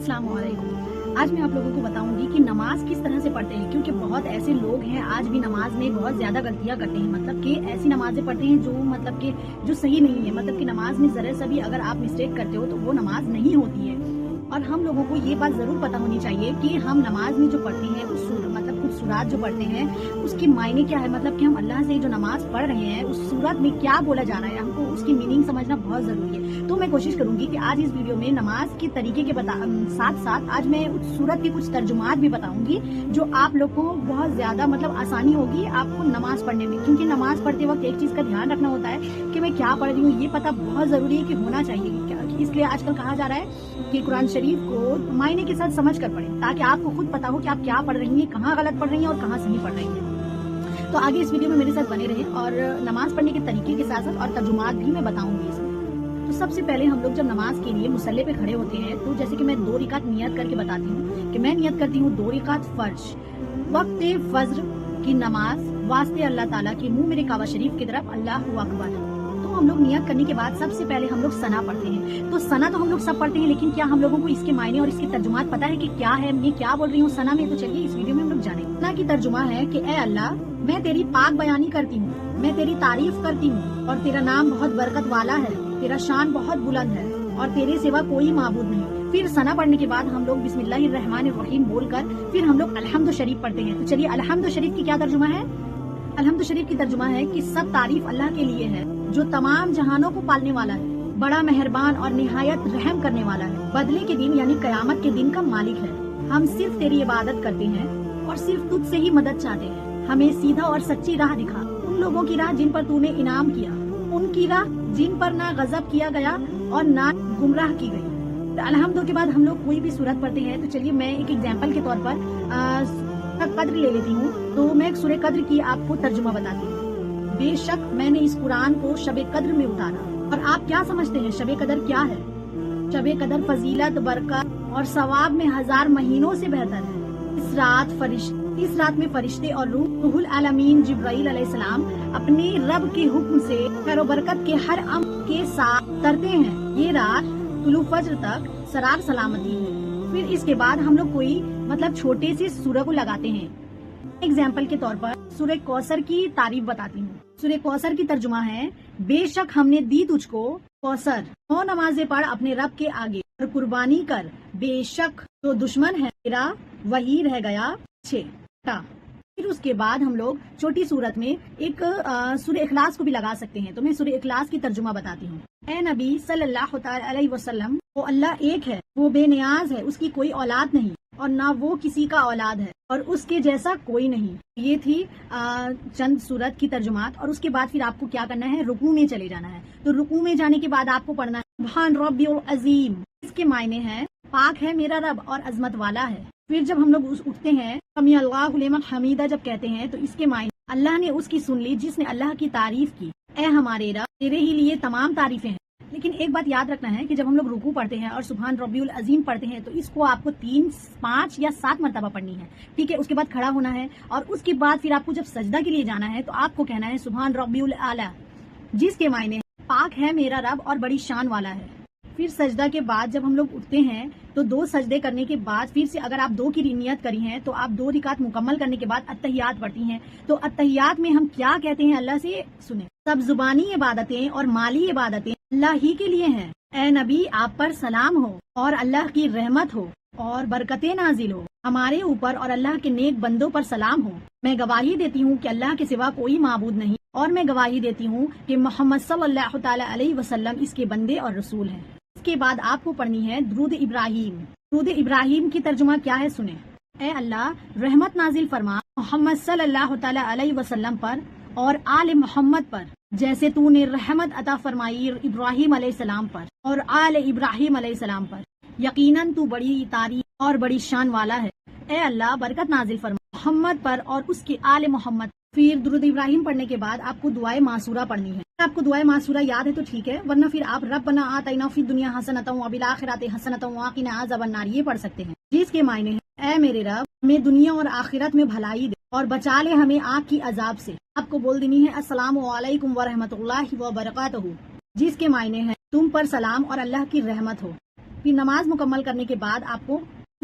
अस्सलाम वालेकुम। आज मैं आप लोगों को बताऊंगी कि नमाज किस तरह से पढ़ते हैं, क्योंकि बहुत ऐसे लोग हैं आज भी नमाज में बहुत ज्यादा गलतियां करते हैं। मतलब कि ऐसी नमाजें पढ़ते हैं जो सही नहीं है। मतलब कि नमाज में जरा सा भी अगर आप मिस्टेक करते हो तो वो नमाज नहीं होती है। और हम लोगों को ये बात जरूर पता होनी चाहिए कि हम नमाज में जो पढ़ते हैं मतलब कुछ सूरत जो पढ़ते हैं उसकी मायने क्या है। मतलब कि हम अल्लाह से जो नमाज पढ़ रहे हैं उस सूरत में क्या बोला जा रहा है, हमको उसकी मीनिंग समझना बहुत जरूरी है। तो मैं कोशिश करूंगी कि आज इस वीडियो में नमाज के तरीके के साथ साथ आज मैं उस सूरत के कुछ तर्जुमात भी बताऊंगी जो आप लोग को बहुत ज्यादा मतलब आसानी होगी आपको नमाज पढ़ने में। क्योंकि नमाज पढ़ते वक्त एक चीज का ध्यान रखना होता है कि मैं क्या पढ़ रही हूँ, ये पता बहुत जरूरी है कि होना चाहिए। इसलिए आजकल कहा जा रहा है कि कुरान शरीफ को मायने के साथ समझ कर पढ़ें, ताकि आपको खुद पता हो कि आप क्या पढ़ रही हैं, कहाँ गलत पढ़ रही हैं और कहाँ सही पढ़ रही हैं। तो आगे इस वीडियो में मेरे साथ बने रहें और नमाज पढ़ने के तरीके के साथ साथ और तर्जुमात भी मैं बताऊंगी इसमें। तो सबसे पहले हम लोग जब नमाज के लिए मुसल्ले पे खड़े होते हैं तो जैसे कि मैं 2 रिकात नियत करके बताती हूँ कि मैं नियत करती हूँ 2 रिकात फर्ज वक्त फज्र की नमाज वास्ते अल्लाह ताला की मुंह मेरे काबा शरीफ की तरफ अल्लाहु अकबर। तो हम लोग नियत करने के बाद सबसे पहले हम लोग सना पढ़ते हैं। तो सना तो हम लोग सब पढ़ते हैं, लेकिन क्या हम लोगों को इसके मायने और इसके तर्जुमात पता है कि क्या है, मैं क्या बोल रही हूँ सना में? तो चलिए इस वीडियो में हम लोग जाने। सना की तर्जुमा है कि ए अल्लाह, मैं तेरी पाक बयानी करती हूँ, मैं तेरी तारीफ करती हूँ और तेरा नाम बहुत बरकत वाला है, तेरा शान बहुत बुलंद है और तेरे सिवा कोई माबूद नहीं। फिर सना पढ़ने के बाद हम लोग बिस्मिल्लाहिर्रहमानिर्रहीम बोलकर फिर हम लोग अलहम्दु शरीफ पढ़ते हैं। तो चलिए अलहम्दु शरीफ की क्या तर्जुमा है? अलहम्दु शरीफ की तर्जुमा है कि सब तारीफ अल्लाह के लिए है जो तमाम जहानों को पालने वाला है, बड़ा मेहरबान और निहायत रहम करने वाला है, बदले के दिन यानी कयामत के दिन का मालिक है। हम सिर्फ तेरी इबादत करते हैं और सिर्फ तुझ से ही मदद चाहते हैं। हमें सीधा और सच्ची राह दिखा, उन लोगों की राह जिन पर तूने इनाम किया, उनकी राह जिन पर ना गजब किया गया और ना गुमराह की गई। तो अलहम्दु के बाद हम लोग कोई भी सूरत पढ़ते हैं। तो चलिए मैं एक एग्जाम्पल के तौर पर कद्र ले लेती हूँ। तो मैं सूरह कद्र की आपको तर्जुमा बताती हूँ। बेशक मैंने इस कुरान को शबे कद्र में उतारा। और आप क्या समझते हैं शबे कद्र क्या है? शबे कद्र फजीलत, बरकत और सवाब में 1000 महीनों से बेहतर है। इस रात में फरिश्ते और रूहुल आलमीन जिब्राइल अलैहिस्सलाम अपने रब के हुक्म से खैर बरकत के हर अम्र के साथ उतरते हैं। ये रात तुलू फज्र तक सरार सलामती है। फिर इसके बाद हम लोग कोई मतलब छोटे से सूरह को लगाते हैं। एग्जाम्पल के तौर पर सूरह कौसर की तारीफ बताती हूँ। सूरह कौसर की तर्जुमा है, बेशक हमने दी तुझको कौसर, 9 नमाजें पढ़ अपने रब के आगे और कुर्बानी कर, बेशक तो दुश्मन है तेरा वही रह गया 6। फिर उसके बाद हम लोग छोटी सूरत में एक सूरह इखलास को भी लगा सकते हैं। तो मैं सूरह इखलास की तर्जुमा बताती हूँ। ए नबी सल्लल्लाहु अलैहि वसल्लम, वो अल्लाह एक है, वो बेनियाज है, उसकी कोई औलाद नहीं और ना वो किसी का औलाद है और उसके जैसा कोई नहीं। ये थी चंद सूरत की तर्जुमात। और उसके बाद फिर आपको क्या करना है, रुकू में चले जाना है। तो रुकू में जाने के बाद आपको पढ़ना है सुभान रब्बिल अजीम। इसके मायने हैं पाक है मेरा रब और अजमत वाला है। फिर जब हम लोग उठते हैं समी अल्लाहु लिमन हमीदा जब कहते हैं तो इसके मायने अल्लाह ने उसकी सुन ली जिसने अल्लाह की तारीफ की। ए हमारे रब, तेरे ही लिए तमाम तारीफें हैं। लेकिन एक बात याद रखना है कि जब हम लोग रुकू पढ़ते हैं और सुभान रब्बिल अजीम पढ़ते हैं तो इसको आपको 3, 5 या 7 मरतबा पढ़नी है। ठीक है, उसके बाद खड़ा होना है और उसके बाद फिर आपको जब सजदा के लिए जाना है तो आपको कहना है सुभान रब्बिल आला, जिसके मायने पाक है मेरा रब और बड़ी शान वाला है। फिर सजदा के बाद जब हम लोग उठते हैं तो 2 सजदे करने के बाद फिर से अगर आप 2 की नियत करी है तो आप 2 रिकात मुकम्मल करने के बाद अत्तहियात पढ़ती हैं। तो अत्तहियात में हम क्या कहते हैं अल्लाह से सुने। सब जुबानी इबादतें और माली इबादतें अल्लाह ही के लिए हैं। ए नबी, आप पर सलाम हो और अल्लाह की रहमत हो और बरकतें नाजिल हो हमारे ऊपर और अल्लाह के नेक बंदों पर सलाम हो। मैं गवाही देती हूँ कि अल्लाह के सिवा कोई माबूद नहीं और मैं गवाही देती हूँ कि मोहम्मद सल्लल्लाहु ताला अलैहि वसल्लम इसके बंदे और रसूल हैं। इसके बाद आपको पढ़नी है दुरूद इब्राहिम। दुरूद इब्राहिम की तर्जुमा क्या है सुने। ए अल्लाह, रहमत नाजिल फरमा मोहम्मद सल्लल्लाहु ताला अलैहि वसल्लम पर और आले मोहम्मद पर, जैसे तूने रहमत अता फरमाई इब्राहिम अलैहिस्सलाम पर और आले इब्राहिम अलैहिस्सलाम पर। यकीनन तू बड़ी तारीफ और बड़ी शान वाला है। ए अल्लाह, बरकत नाजिल फरमा मोहम्मद पर और उसके आले मोहम्मद। फिर दुरूद इब्राहिम पढ़ने के बाद आपको दुआए मासूरा पढ़नी है। आपको दुआए मासूरा याद है तो ठीक है, वरना फिर आप रब्बना आतिना फिद दुनिया हसनतम व बिल आखिरति हसनतम व क़िना अज़ाबन्नार ये पढ़ सकते हैं, जिसके मायने हैं ए मेरे रब, हमें दुनिया और आखिरत में भलाई दे और बचा ले हमें आग की अजाब से। आपको बोल देनी है अस्सलामु अलैकुम व रहमतुल्लाहि व बरकातहू, जिसके मायने हैं तुम पर सलाम और अल्लाह की रहमत हो। پھر نماز مکمل کرنے کے بعد آپ کو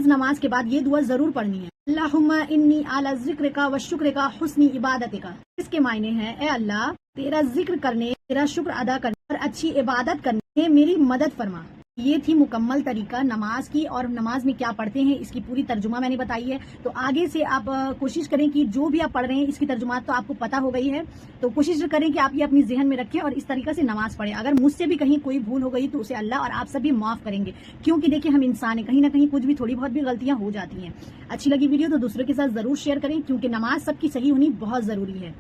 نماز کے بعد یہ دعا ضرور پڑھنی ہے، اللہم انی علی ذکر کا و شکر کا حسن عبادت کا۔ اس کے معنی ہے اے اللہ تیرا ذکر کرنے، تیرا شکر ادا کرنے اور اچھی عبادت کرنے میں میری مدد فرما۔ یہ تھی مکمل طریقہ نماز کی، اور نماز میں کیا پڑھتے ہیں اس کی پوری ترجمہ میں نے بتائی ہے۔ تو آگے سے آپ کوشش کریں کہ جو بھی آپ پڑھ رہے ہیں اس کی ترجمات تو آپ کو پتہ ہو گئی ہے، تو کوشش کریں کہ آپ یہ اپنی ذہن میں رکھیں اور اس طریقے سے نماز پڑھیں۔ اگر مجھ سے بھی کہیں کوئی بھول ہو گئی تو اسے اللہ اور آپ سب بھی معاف کریں گے، کیونکہ دیکھیں ہم انسان ہیں، کہیں نہ کہیں کچھ بھی تھوڑی بہت بھی غلطیاں ہو جاتی ہیں۔ اچھی لگی ویڈیو تو دوسروں کے ساتھ ضرور شیئر کریں، کیونکہ نماز سب کی صحیح ہونی بہت ضروری ہے۔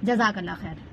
جزاک اللہ خیر۔